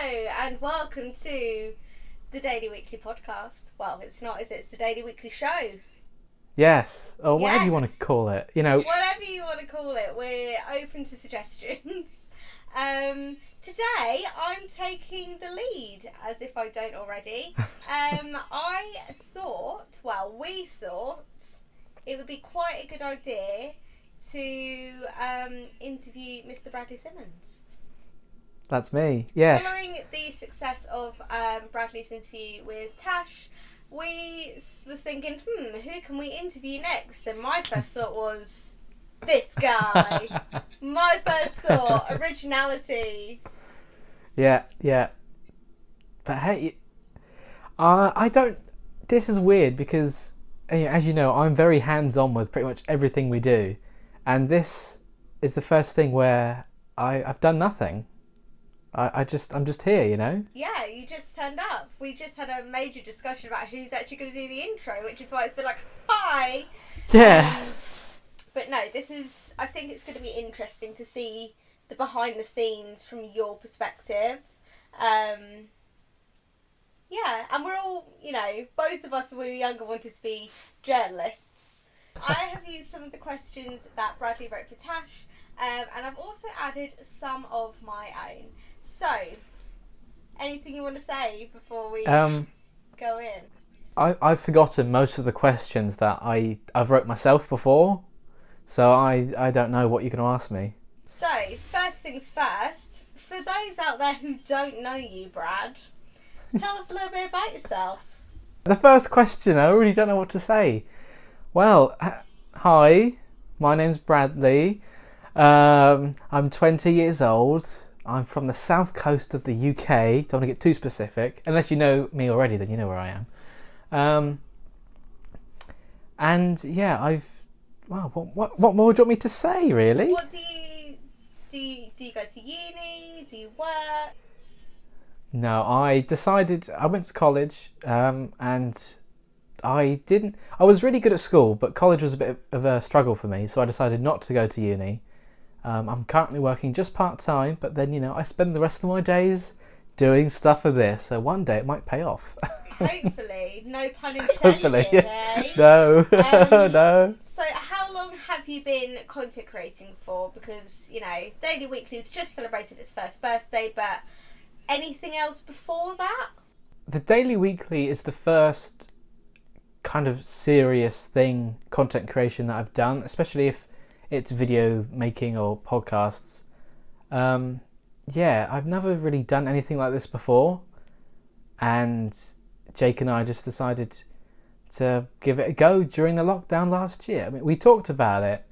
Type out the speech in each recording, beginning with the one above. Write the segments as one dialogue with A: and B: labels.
A: and welcome to the Daily Weekly Podcast. Well, it's not, is it? It's the Daily Weekly Show.
B: Yes, or whatever you want to call it.
A: Whatever you want to call it, we're open to suggestions. Today, I'm taking the lead, as if I don't already. We thought it would be quite a good idea to interview Mr. Bradley Simmons.
B: That's me, yes.
A: Following the success of Bradley's interview with Tash, we was thinking, who can we interview next? And my first thought was, this guy. My first thought, originality.
B: Yeah. But hey, I don't... This is weird because, as you know, I'm very hands-on with pretty much everything we do. And this is the first thing where I've done nothing. I'm just here, you know?
A: Yeah, you just turned up. We just had a major discussion about who's actually going to do the intro, which is why it's been like, hi!
B: Yeah.
A: But no, I think it's going to be interesting to see the behind the scenes from your perspective. Yeah, and we're all, both of us when we were younger wanted to be journalists. I have used some of the questions that Bradley wrote for Tash, and I've also added some of my own. So, anything you want to say before we go in?
B: I've forgotten most of the questions that I've wrote myself before, so I don't know what you're going to ask me.
A: So, first things first, for those out there who don't know you, Brad, tell us a little bit about yourself.
B: The first question, I really don't know what to say. Well, hi, my name's Bradley. I'm 20 years old. I'm from the south coast of the UK. Don't want to get too specific. Unless you know me already, then you know where I am. And yeah, what more do you want me to say, really?
A: What do you go to uni? Do you work?
B: No, I went to college, and I was really good at school, but college was a bit of a struggle for me, so I decided not to go to uni. I'm currently working just part-time, but then, I spend the rest of my days doing stuff for this, so one day it might pay off.
A: Hopefully. No pun intended,
B: Hopefully.
A: eh?
B: No. No.
A: So how long have you been content creating for? Because, Daily Weekly's just celebrated its first birthday, but anything else before that?
B: The Daily Weekly is the first kind of serious content creation that I've done, especially if it's video making or podcasts. I've never really done anything like this before, and Jake and I just decided to give it a go during the lockdown last year. I mean, we talked about it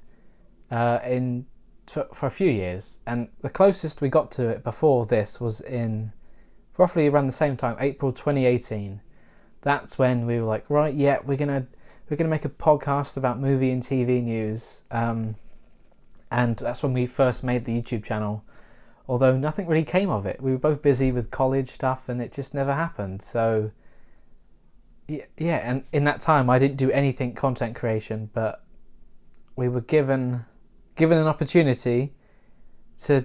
B: for a few years, and the closest we got to it before this was in roughly around the same time, April 2018. That's when we were like, right, yeah, we're gonna make a podcast about movie and TV news. And that's when we first made the YouTube channel, although nothing really came of it. We were both busy with college stuff and it just never happened. So yeah, and in that time I didn't do anything content creation, but we were given an opportunity to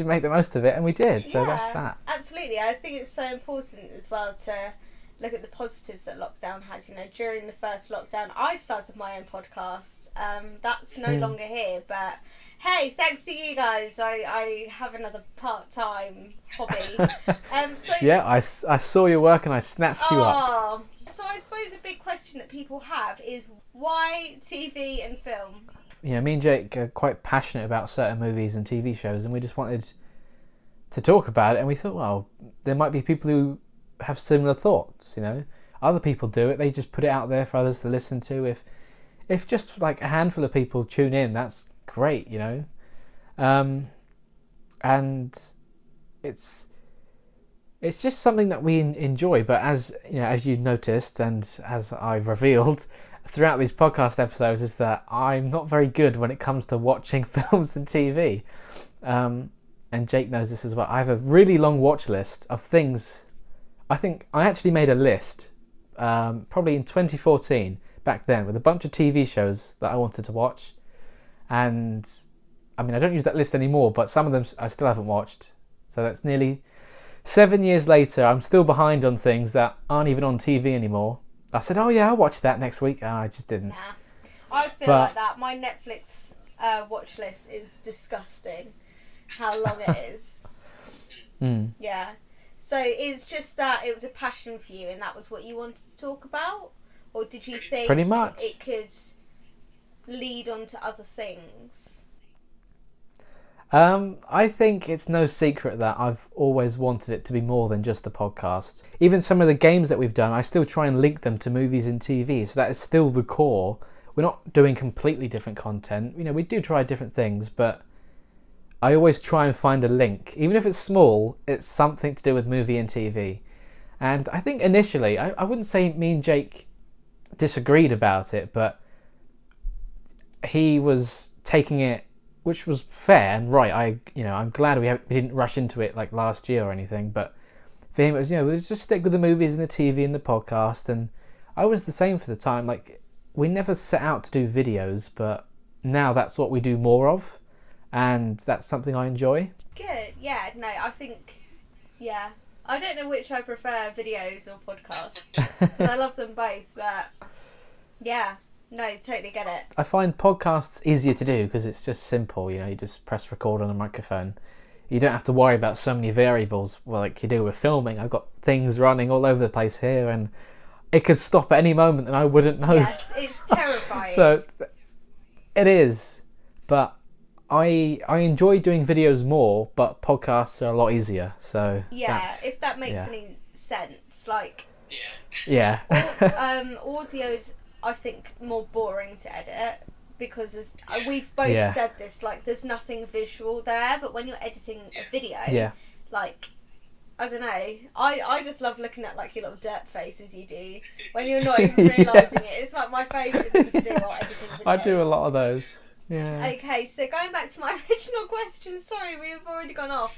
B: make the most of it, and we did. So that's that.
A: Absolutely. I think it's so important as well to look at the positives that lockdown has. During the first lockdown, I started my own podcast. That's no longer here, but hey, thanks to you guys, I have another part-time hobby.
B: Yeah, I saw your work and I snatched you up.
A: So I suppose a big question that people have is, why TV and film?
B: Me and Jake are quite passionate about certain movies and TV shows, and we just wanted to talk about it, and we thought, well, there might be people who have similar thoughts. Other people do it, they just put it out there for others to listen to. If just like a handful of people tune in, that's great. And it's just something that we enjoy. But as you noticed, and as I've revealed throughout these podcast episodes, is that I'm not very good when it comes to watching films and TV. And Jake knows this as well. I have a really long watch list of things. I think I actually made a list probably in 2014, back then, with a bunch of TV shows that I wanted to watch. And I mean, I don't use that list anymore, but some of them I still haven't watched. So that's nearly 7 years later, I'm still behind on things that aren't even on TV anymore. I said, oh yeah, I'll watch that next week. I just didn't.
A: Nah. I feel
B: But-
A: like that. My Netflix watch list is disgusting. How long it is.
B: Mm.
A: Yeah. So it's just that it was a passion for you and that was what you wanted to talk about? Or did you think
B: Pretty much.
A: it could lead on to other things?
B: I think it's no secret that I've always wanted it to be more than just a podcast. Even some of the games that we've done, I still try and link them to movies and TV, so that is still the core. We're not doing completely different content. You know, we do try different things, but I always try and find a link. Even if it's small, it's something to do with movie and TV. And I think initially, I wouldn't say me and Jake disagreed about it, but he was taking it, which was fair and right. I'm glad we didn't rush into it like last year or anything. But for him, it was, let's just stick with the movies and the TV and the podcast. And I was the same for the time. Like, we never set out to do videos, but now that's what we do more of, and that's something I enjoy.
A: Good. Yeah. No, I think. Yeah. I don't know which I prefer, videos or podcasts. I love them both, but yeah. No, totally get it.
B: I find podcasts easier to do because it's just simple. You just press record on a microphone. You don't have to worry about so many variables like you do with filming. I've got things running all over the place here, and it could stop at any moment and I wouldn't know.
A: Yes, it's terrifying.
B: So it is, but I enjoy doing videos more, but podcasts are a lot easier. So
A: yeah, if that makes any sense, like
B: yeah.
A: audio's I think more boring to edit because we've both said this, like there's nothing visual there, but when you're editing a video, like I don't know, I just love looking at like your little dirt faces you do when you're not even realising it. It's like my favourite thing to do while editing videos.
B: I do a lot of those. Yeah.
A: Okay, so going back to my original question, sorry, we have already gone off.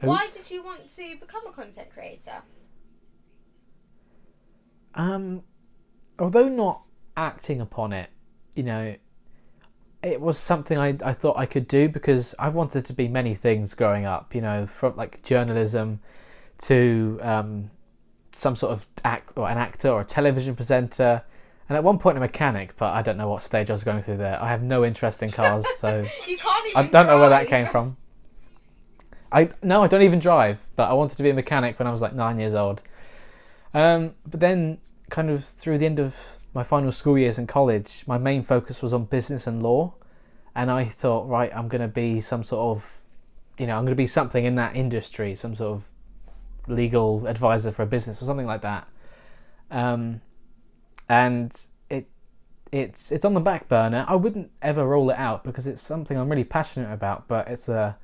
A: Why did you want to become a content creator?
B: Although not acting upon it, it was something I thought I could do because I've wanted to be many things growing up, from like journalism to some sort of an actor or a television presenter, and at one point a mechanic, but I don't know what stage I was going through there. I have no interest in cars, so
A: you can't even
B: I don't know where that came from. I don't even drive, but I wanted to be a mechanic when I was like 9 years old. But then kind of through the end of my final school years in college, my main focus was on business and law, and I thought, right, I'm going to be some sort of, I'm going to be something in that industry, some sort of legal advisor for a business or something like that. And it's on the back burner. I wouldn't ever roll it out because it's something I'm really passionate about, but it's a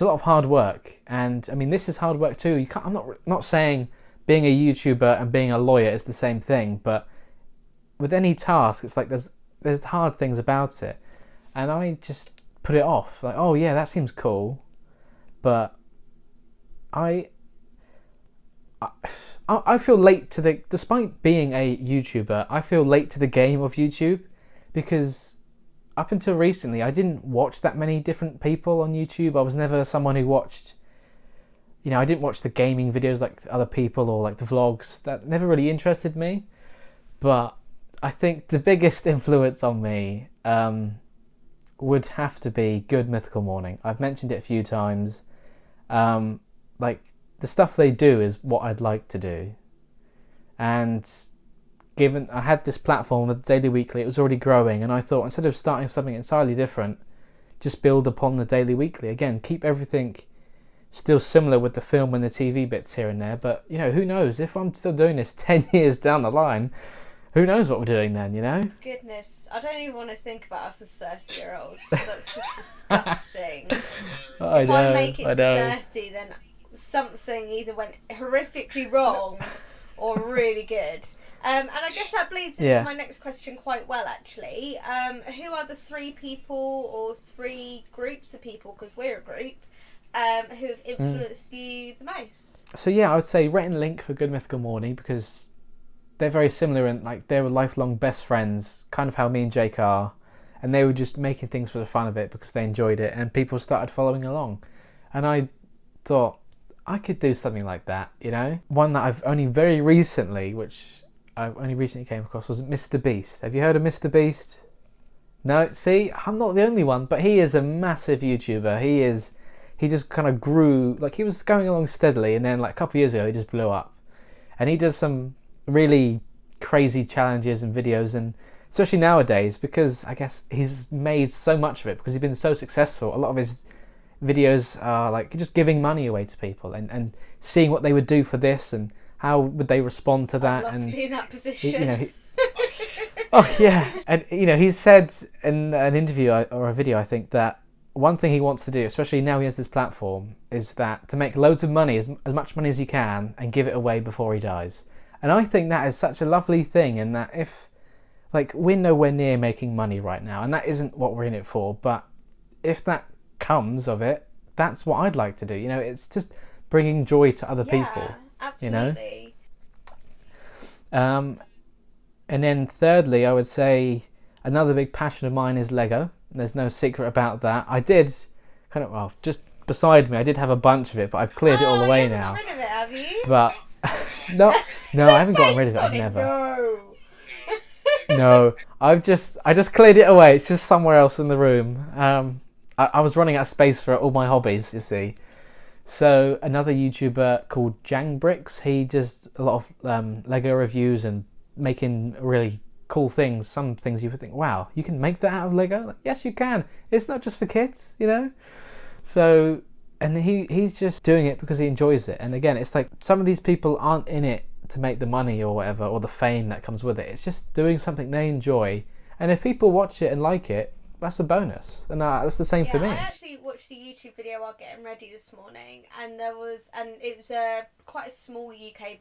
B: lot of hard work, and I mean this is hard work too. I'm not saying being a YouTuber and being a lawyer is the same thing, but with any task, it's like there's hard things about it, and I just put it off. Like, oh yeah, that seems cool, but I feel late to despite being a YouTuber, I feel late to the game of YouTube, because up until recently, I didn't watch that many different people on YouTube. I was never someone who watched, I didn't watch the gaming videos like other people or like the vlogs. That never really interested me. But I think the biggest influence on me would have to be Good Mythical Morning. I've mentioned it a few times. Like, the stuff they do is what I'd like to do. And given I had this platform with the Daily Weekly, it was already growing, and I thought instead of starting something entirely different, just build upon the Daily Weekly. Again, keep everything still similar with the film and the TV bits here and there, but who knows, if I'm still doing this 10 years down the line, who knows what we're doing then,
A: Goodness, I don't even want to think about us as 30-year-olds. That's just disgusting. If I make it to 30, then something either went horrifically wrong or really good. And I guess that bleeds into my next question quite well, actually. Who are the 3 people or 3 groups of people, because we're a group, who have influenced you the most?
B: So I would say Rhett and Link for Good Mythical Morning, because they're very similar and like they were lifelong best friends, kind of how me and Jake are, and they were just making things for the fun of it because they enjoyed it, and people started following along. And I thought, I could do something like that, you know? One that I've only very recently, which I only recently came across, was Mr. Beast. Have you heard of Mr. Beast? No? See, I'm not the only one, but he is a massive YouTuber. He just kind of grew, like he was going along steadily, and then like a couple of years ago he just blew up. And he does some really crazy challenges and videos, and especially nowadays, because I guess he's made so much of it because he's been so successful. A lot of his videos are like just giving money away to people and seeing what they would do for this and how would they respond to that.
A: I'd love
B: and
A: to be in that position.
B: Oh yeah, and he said in an interview or a video, I think, that one thing he wants to do, especially now he has this platform, is that to make loads of money, as much money as he can, and give it away before he dies. And I think that is such a lovely thing, and that if, like, we're nowhere near making money right now, and that isn't what we're in it for, but if that comes of it, that's what I'd like to do. You know, it's just bringing joy to other people.
A: Absolutely.
B: You know? And then thirdly, I would say another big passion of mine is Lego. There's no secret about that. I did just beside me, I did have a bunch of it, but I've cleared it all away now.
A: You haven't got rid of it, have you?
B: But no, I haven't gotten rid of it. I've never. No, I just cleared it away. It's just somewhere else in the room. I was running out of space for all my hobbies, you see. So another YouTuber called Jang Bricks, he does a lot of Lego reviews and making really cool things. Some things you would think, wow, you can make that out of Lego? Like, yes, you can. It's not just for kids, you know? So, and he's just doing it because he enjoys it. And again, it's like some of these people aren't in it to make the money or whatever, or the fame that comes with it. It's just doing something they enjoy. And if people watch it and like it, that's a bonus. And that's the same for me.
A: I actually watched the YouTube video while getting ready this morning, and it was quite a small UK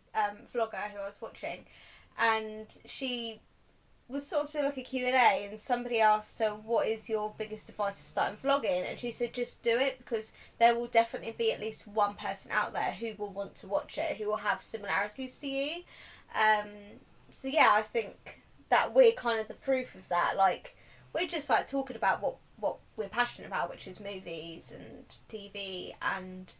A: vlogger who I was watching, and she was sort of doing like a Q&A, and somebody asked her, what is your biggest advice for starting vlogging? And she said, just do it, because there will definitely be at least one person out there who will want to watch it, who will have similarities to you. So yeah, I think that we're kind of the proof of that. Like, we're just like talking about what we're passionate about, which is movies and TV, and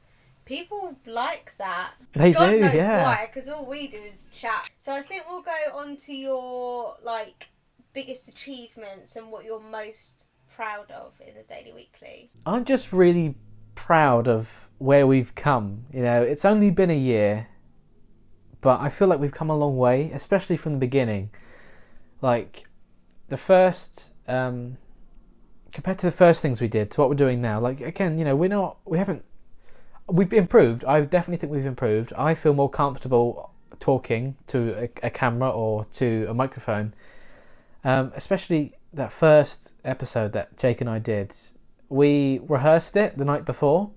A: people like that.
B: They
A: God
B: do,
A: knows
B: yeah.
A: why, because all we do is chat. So I think we'll go on to your like biggest achievements and what you're most proud of in the Daily Weekly.
B: I'm just really proud of where we've come. You know, it's only been a year, but I feel like we've come a long way, especially from the beginning. Like the first, compared to the first things we did to what we're doing now. Like again, you know, we've improved. I definitely think we've improved. I feel more comfortable talking to a camera or to a microphone. Especially that first episode that Jake and I did. We rehearsed it the night before,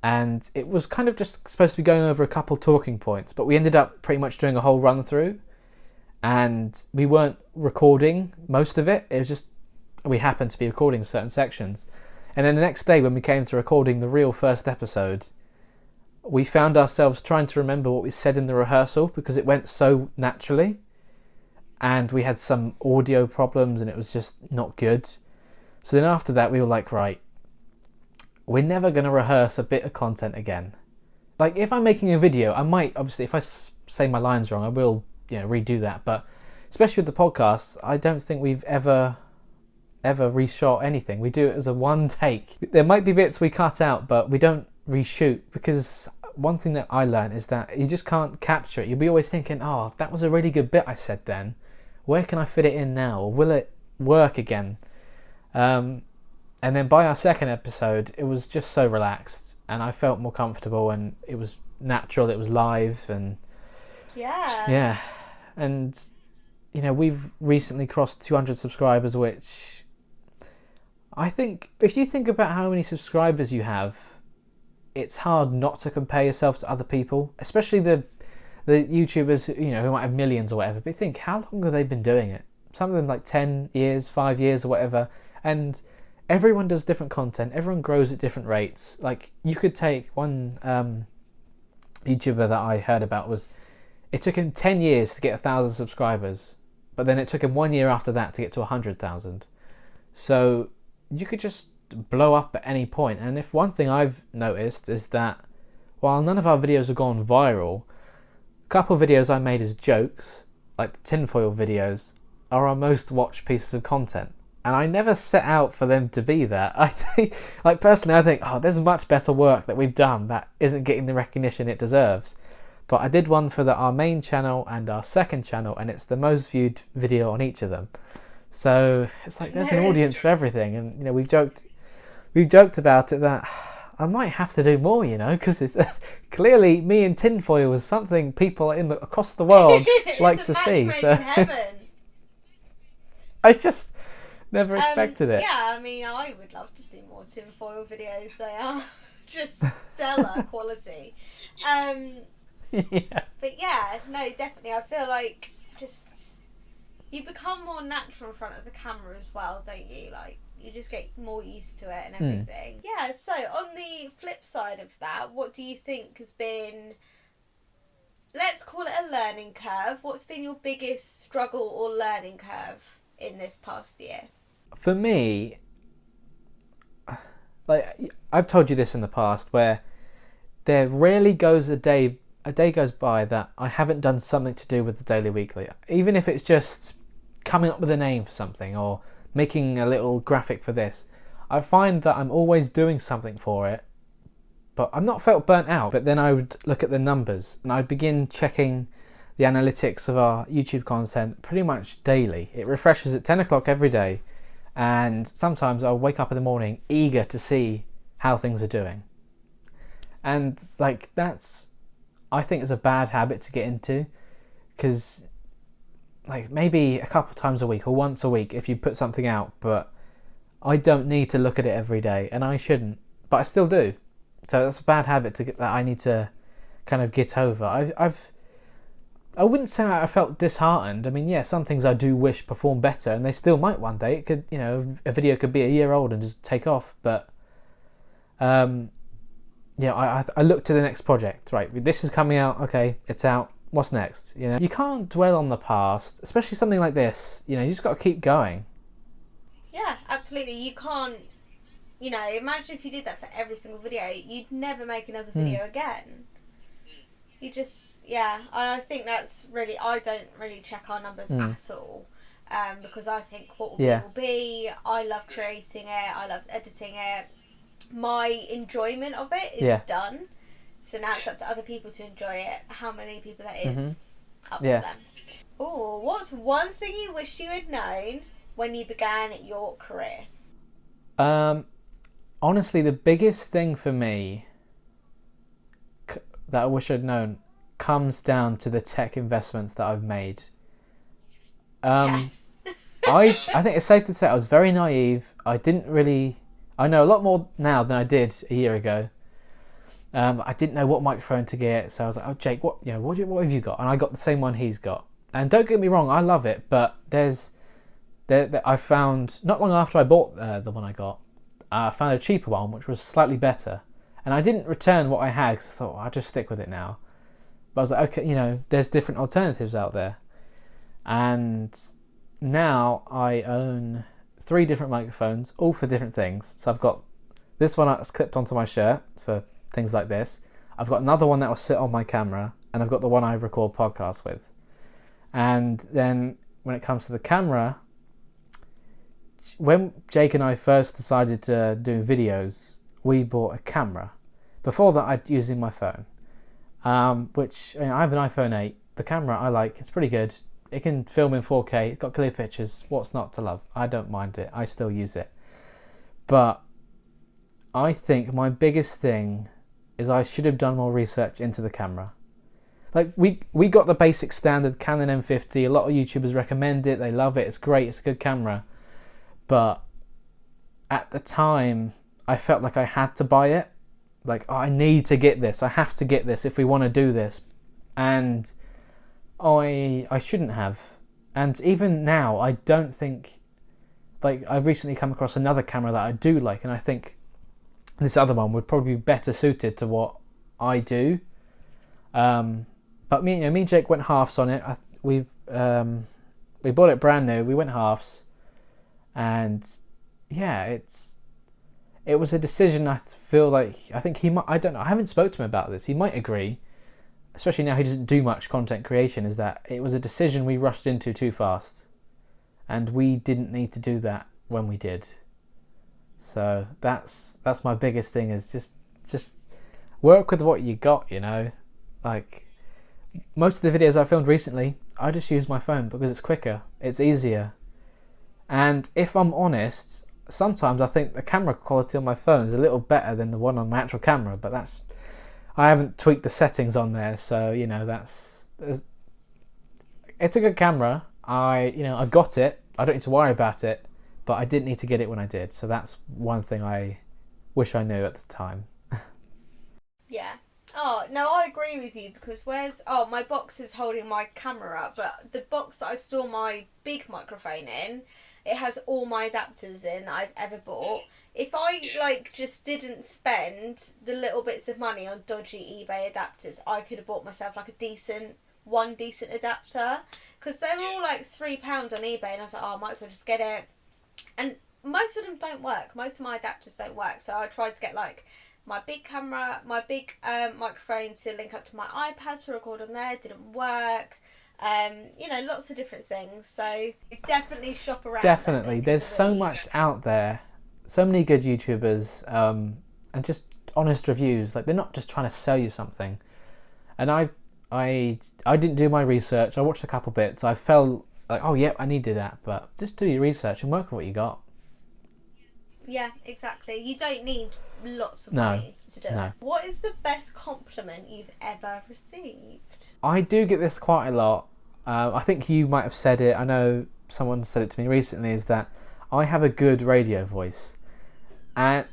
B: and it was kind of just supposed to be going over a couple talking points, but we ended up pretty much doing a whole run through, and we weren't recording most of it. It was just we happened to be recording certain sections. And then the next day when we came to recording the real first episode, we found ourselves trying to remember what we said in the rehearsal because it went so naturally. And we had some audio problems and it was just not good. So then after that we were like, right, we're never going to rehearse a bit of content again. Like if I'm making a video, I might, obviously if I say my lines wrong, I will, redo that. But especially with the podcast, I don't think we've ever reshot anything. We do it as a one take. There might be bits we cut out, but we don't reshoot, because one thing that I learned is that you just can't capture it. You'll be always thinking, oh, that was a really good bit I said then. Where can I fit it in now? Or will it work again? And then by our second episode, it was just so relaxed and I felt more comfortable and it was natural, it was live, and yeah. And we've recently crossed 200 subscribers, which I think if you think about how many subscribers you have, it's hard not to compare yourself to other people, especially the YouTubers who might have millions or whatever. But think, how long have they been doing it? Some of them like 10 years, 5 years or whatever. And everyone does different content. Everyone grows at different rates. Like you could take one YouTuber that I heard about it took him 10 years to get 1,000 subscribers, but then it took him 1 year after that to get to 100,000. So you could just blow up at any point. And if one thing I've noticed is that while none of our videos have gone viral, a couple of videos I made as jokes, like the tinfoil videos, are our most watched pieces of content. And I never set out for them to be that. I think, like personally, I think, there's much better work that we've done that isn't getting the recognition it deserves. But I did one for our main channel and our second channel, and it's the most viewed video on each of them. So it's like there's an audience for everything, and we've joked about it that I might have to do more, because it's clearly me in tinfoil was something people across the world like to see. So I just never expected it.
A: Yeah, I mean, I would love to see more tinfoil videos. They are just stellar quality.
B: Yeah.
A: But yeah, no, definitely. I feel like you become more natural in front of the camera as well, don't you? Like, you just get more used to it and everything. Yeah, so on the flip side of that, what do you think has been, let's call it a learning curve. What's been your biggest struggle or learning curve in this past year?
B: For me, like I've told you this in the past, where there rarely goes a day goes by that I haven't done something to do with the Daily Weekly. Even if it's just coming up with a name for something or making a little graphic for this, I find that I'm always doing something for it, but I've not felt burnt out. But then I would look at the numbers and I'd begin checking the analytics of our YouTube content pretty much daily. It refreshes at 10 o'clock every day, and sometimes I'll wake up in the morning eager to see how things are doing. And like I think it's a bad habit to get into, because like maybe a couple of times a week or once a week if you put something out, but I don't need to look at it every day, and I shouldn't, but I still do. So that's a bad habit that I need to kind of get over. I wouldn't say I felt disheartened. I mean, yeah, some things I do wish perform better, and they still might one day. It could, a video could be a year old and just take off, but yeah, I look to the next project. Right, this is coming out. Okay, it's out. What's next? You can't dwell on the past, especially something like this. You just got to keep going.
A: Yeah, absolutely. You can't. Imagine if you did that for every single video, you'd never make another video again. You just, and I think that's really. I don't really check our numbers at all, because I think what will be will be. I love creating it. I love editing it. My enjoyment of it is done, so now it's up to other people to enjoy it. How many people that is, up to them. Oh, what's one thing you wish you had known when you began your career?
B: Honestly, the biggest thing for me that I wish I'd known comes down to the tech investments that I've made.
A: Yes.
B: I think it's safe to say I was very naive. I know a lot more now than I did a year ago. I didn't know what microphone to get, so I was like, "Oh, Jake, what have you got?" And I got the same one he's got. And don't get me wrong, I love it, but I found not long after I bought the one I got, I found a cheaper one which was slightly better, and I didn't return what I had because I thought I'll just stick with it now. But I was like, okay, there's different alternatives out there, and now I own 3 different microphones, all for different things. So I've got this one that's clipped onto my shirt for things like this. I've got another one that will sit on my camera, and I've got the one I record podcasts with. And then when it comes to the camera, when Jake and I first decided to do videos, we bought a camera. Before that, I'd using my phone, which I have an iPhone 8. The camera I like, it's pretty good. It can film in 4K, it's got clear pictures. What's not to love? I don't mind it. I still use it. But I think my biggest thing is I should have done more research into the camera. Like, we got the basic standard Canon M50. A lot of YouTubers recommend it. They love it. It's great. It's a good camera. But at the time, I felt like I had to buy it. Like, I need to get this. I have to get this if we want to do this. And I shouldn't have. And even now, I don't think... Like, I've recently come across another camera that I do like, and I think this other one would probably be better suited to what I do. But me and Jake went halves on it. We bought it brand new. We went halves, and yeah, it was a decision. I feel like I think he might. I don't know. I haven't spoke to him about this. He might agree, especially now he doesn't do much content creation. Is that it was a decision we rushed into too fast, and we didn't need to do that when we did. So that's my biggest thing, is just work with what you got, you know. Like, most of the videos I filmed recently, I just use my phone because it's quicker, it's easier. And if I'm honest, sometimes I think the camera quality on my phone is a little better than the one on my actual camera, but I haven't tweaked the settings on there, so you know, it's a good camera. I got it. I don't need to worry about it, but I didn't need to get it when I did. So that's one thing I wish I knew at the time.
A: Yeah. Oh, no, I agree with you, because my box is holding my camera up, but the box that I store my big microphone in, it has all my adapters in that I've ever bought. If I just didn't spend the little bits of money on dodgy eBay adapters, I could have bought myself like one decent adapter, because they were all like £3 on eBay, and I was like, oh, I might as well just get it. And most of them don't work. Most of my adapters don't work, so I tried to get like my big camera, my big microphone to link up to my iPad to record on there. It didn't work. Lots of different things. So definitely shop around.
B: Definitely, there's so much out there, so many good YouTubers, and just honest reviews. Like, they're not just trying to sell you something. And I didn't do my research. I watched a couple bits. I felt like, oh yeah, I needed that, but just do your research and work with what you got.
A: Yeah, exactly. You don't need lots of money to do it. What is the best compliment you've ever received?
B: I do get this quite a lot. I think you might have said it. I know someone said it to me recently, is that I have a good radio voice. And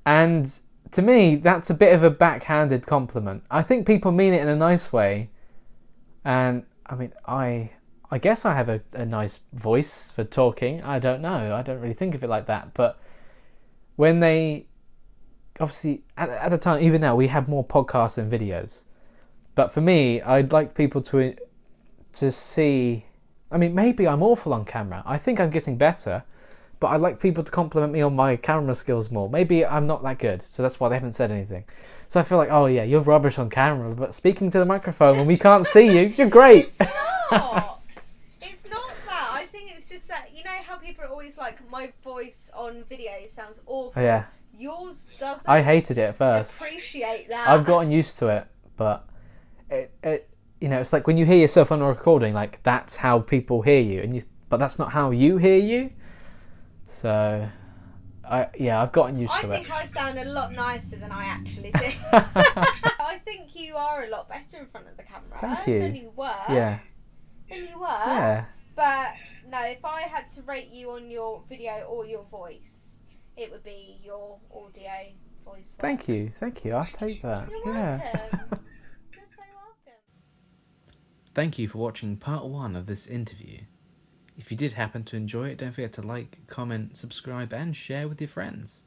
B: to me, that's a bit of a backhanded compliment. I think people mean it in a nice way. And I mean, I guess I have a nice voice for talking. I don't know. I don't really think of it like that. But when they, obviously, at the time, even now, we have more podcasts than videos. But for me, I'd like people to see, I mean, maybe I'm awful on camera. I think I'm getting better. But I'd like people to compliment me on my camera skills more. Maybe I'm not that good, so that's why they haven't said anything. So I feel like, oh yeah, you're rubbish on camera, but speaking to the microphone when we can't see you, you're great.
A: It's not. It's not that. I think it's just that, you know how people are always like, my voice on video sounds awful.
B: Yeah.
A: Yours doesn't.
B: I hated it at first.
A: Appreciate that.
B: I've gotten used to it, but it's like when you hear yourself on a recording, like that's how people hear you, but that's not how you hear you. So, I've gotten used to it.
A: I think I sound a lot nicer than I actually do. I think you are a lot better in front of the camera.
B: Thank you.
A: Than you were.
B: Yeah.
A: Than you were.
B: Yeah.
A: But no, if I had to rate you on your video or your voice, it would be your audio voice.
B: Thank you. I'll take that.
A: You're welcome. You're so welcome.
B: Thank you for watching part 1 of this interview. If you did happen to enjoy it, don't forget to like, comment, subscribe and share with your friends.